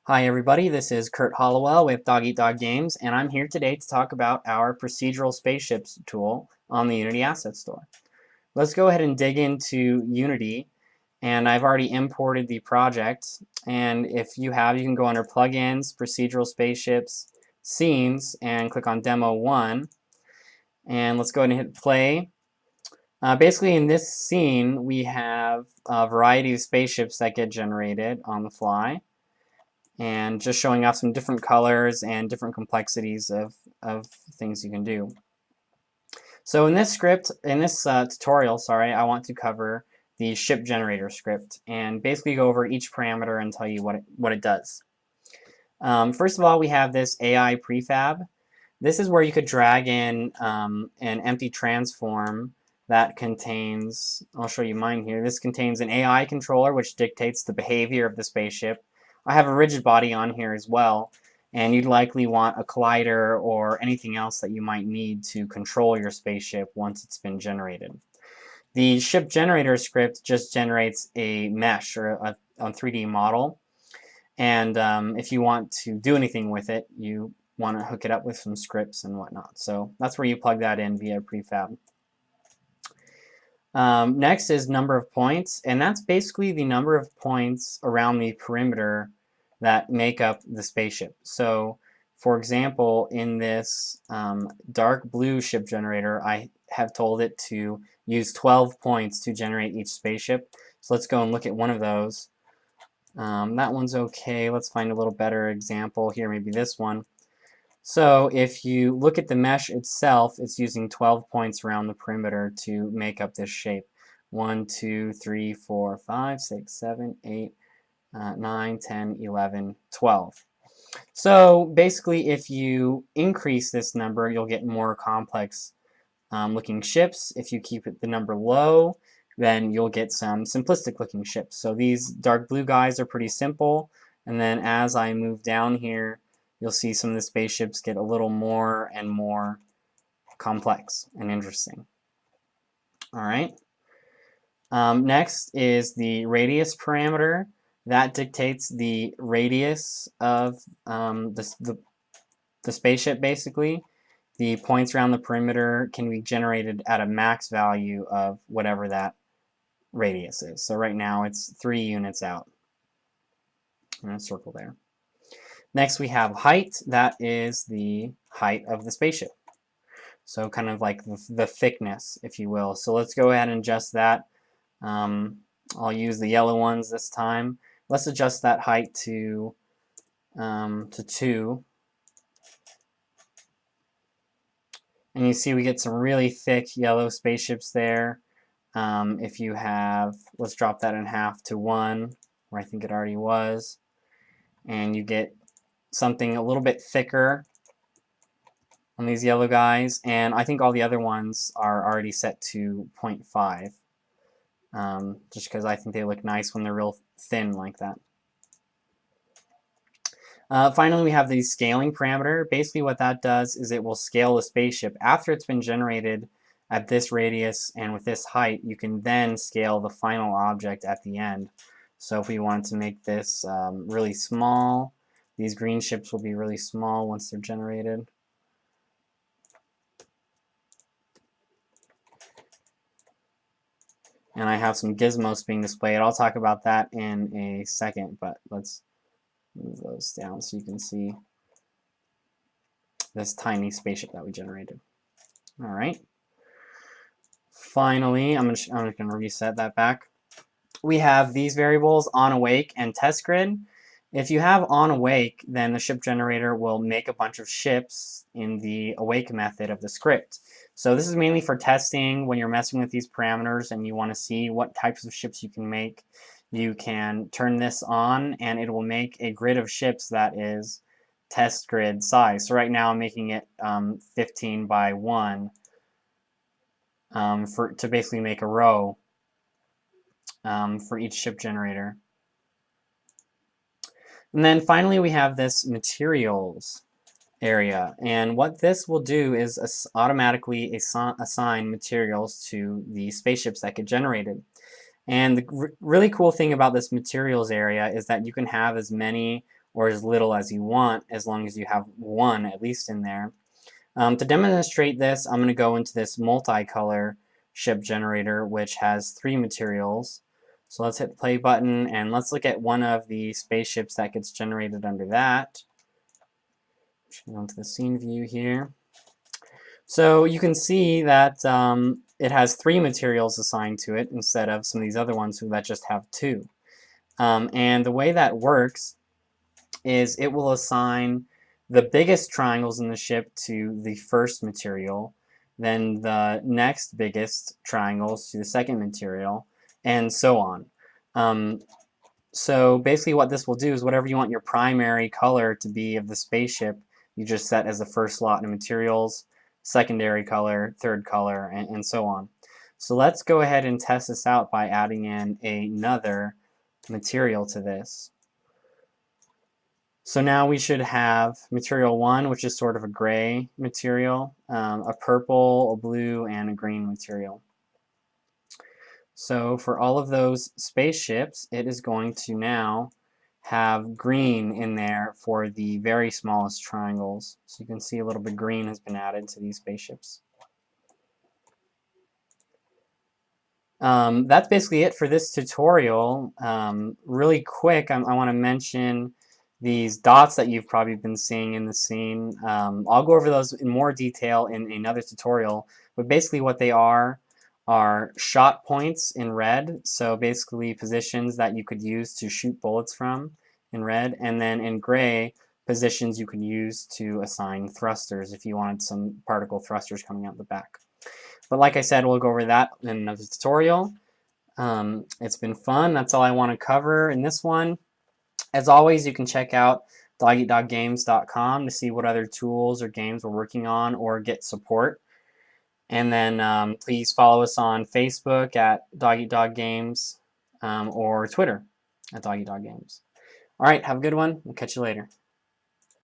Hi everybody, this is Kurt Hollowell with Dog Eat Dog Games, and I'm here today to talk about our procedural spaceships tool on the Unity Asset Store. Let's go ahead and dig into Unity, and I've already imported the project, and if you have, you can go under Plugins, Procedural Spaceships, Scenes, and click on Demo 1, and let's go ahead and hit play. Basically in this scene, we have a variety of spaceships that get generated on the fly, and just showing off some different colors and different complexities of things you can do. So in this tutorial, I want to cover the ShipGenerator script and basically go over each parameter and tell you what it does. First of all, we have this AI prefab. This is where you could drag in an empty transform that contains, I'll show you mine here, this contains an AI controller which dictates the behavior of the spaceship. I have a rigid body on here as well, and you'd likely want a collider or anything else that you might need to control your spaceship once it's been generated. The ShipGenerator script just generates a mesh or a 3D model, and if you want to do anything with it, you want to hook it up with some scripts and whatnot. So that's where you plug that in via prefab. Next is number of points, and that's basically the number of points around the perimeter that make up the spaceship. So for example, in this dark blue ship generator, I have told it to use 12 points to generate each spaceship. So let's go and look at one of those. That one's okay. Let's find a little better example here, maybe this one. So if you look at the mesh itself, it's using 12 points around the perimeter to make up this shape. 1, 2, 3, 4, 5, 6, 7, 8, 9, 10, 11, 12. So basically, if you increase this number, you'll get more complex looking ships. If you keep the number low, then you'll get some simplistic looking ships. So these dark blue guys are pretty simple. And then as I move down here, you'll see some of the spaceships get a little more and more complex and interesting. All right. Next is the radius parameter. That dictates the radius of the spaceship, basically. The points around the perimeter can be generated at a max value of whatever that radius is. So right now it's 3 units out. I'm going to circle there. Next we have height. That is the height of the spaceship. So kind of like the thickness, if you will. So let's go ahead and adjust that. I'll use the yellow ones this time. Let's adjust that height to 2. And you see we get some really thick yellow spaceships there. If you have, let's drop that in half to 1, where I think it already was. And you get something a little bit thicker on these yellow guys, and I think all the other ones are already set to 0.5, just because I think they look nice when they're real thin like that. Finally, we have the scaling parameter. Basically what that does is it will scale the spaceship after it's been generated at this radius and with this height. You can then scale the final object at the end. So if we wanted to make this really small, these green ships will be really small once they're generated. And I have some gizmos being displayed. I'll talk about that in a second, but let's move those down so you can see this tiny spaceship that we generated. All right. Finally, I'm just going to reset that back. We have these variables, on awake and test grid. If you have on awake, then the ship generator will make a bunch of ships in the awake method of the script. So this is mainly for testing when you're messing with these parameters and you want to see what types of ships you can make. You can turn this on and it will make a grid of ships that is test grid size. So right now I'm making it 15 by 1 to basically make a row for each ship generator. And then finally we have this materials area, and what this will do is automatically assign materials to the spaceships that get generated. And the really cool thing about this materials area is that you can have as many or as little as you want, as long as you have one at least in there. To demonstrate this, I'm going to go into this multicolor ship generator, which has 3 materials. So let's hit the play button, and let's look at one of the spaceships that gets generated under that. Go into the scene view here. So you can see that it has 3 materials assigned to it instead of some of these other ones that just have 2. And the way that works is it will assign the biggest triangles in the ship to the first material, then the next biggest triangles to the second material, and so on. So basically what this will do is whatever you want your primary color to be of the spaceship, you just set as the first slot in materials, secondary color, third color, and so on. So let's go ahead and test this out by adding in another material to this. So now we should have material 1, which is sort of a gray material, a purple, a blue, and a green material. So for all of those spaceships, it is going to now have green in there for the very smallest triangles. So you can see a little bit of green has been added to these spaceships. That's basically it for this tutorial. Really quick, I want to mention these dots that you've probably been seeing in the scene. I'll go over those in more detail in another tutorial, but basically what they are shot points in red, so basically positions that you could use to shoot bullets from in red, and then in gray, positions you could use to assign thrusters if you wanted some particle thrusters coming out the back. But like I said, we'll go over that in another tutorial. It's been fun. That's all I want to cover in this one. As always, you can check out dogeatdoggames.com to see what other tools or games we're working on or get support. And then please follow us on Facebook at dogeatdoggames or Twitter at dogeatdoggames. All right, have a good one. We'll catch you later.